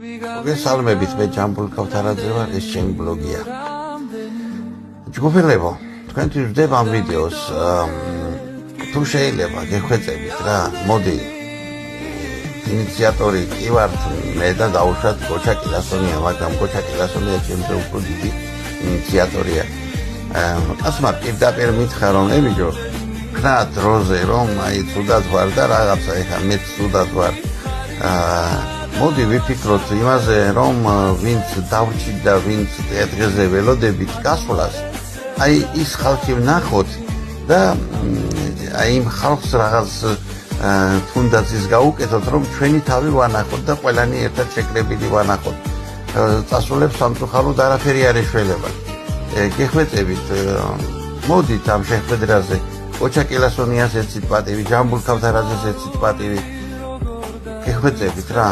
მოგესალმებით, მე ჯამბულ ქავთარაძე ვარ, ეს ჩემი ბლოგია. ჯგუფელებო, თქვენთვის ვდებ ამ ვიდეოს. თუ შეიძლება გეხვეწებით რა, მოდი ინიციატორი კი ვართ მე და დავუშვათ გოჩა კილასონია, მაგრამ გოჩა კილასონია ჩემზე უფრო დიდი ინიციატორია. ასმა პირდაპირ მითხრა რომ ემიჯო ქნა დროზე რომ აი თუდად ვარ და რაღაცა ეხა მე თუდად ვარ. მოდი ვიფიქროთ იმაზე რომ ვინც დავრჩით და ვინც დღეზე ველოდებით გასვლას აი ის ხალხი ვნახოთ და აი იმ ხალხს რაღაც თუნდაც ის გაუკეთოთ რომ ჩვენი თავი ვანახოთ და ყველანი ერთად შეკრებილი ვანახოთ. წასულებს სამწუხაროდ არაფერი არ ეშველება. გეხვეწებით მოდით ამ შეხვედრაზე გოჩა კილასონიას ეცით პატივი, ჯამბულ ქავთარაძეს ეცით პატივი. გეხვეწებით რა.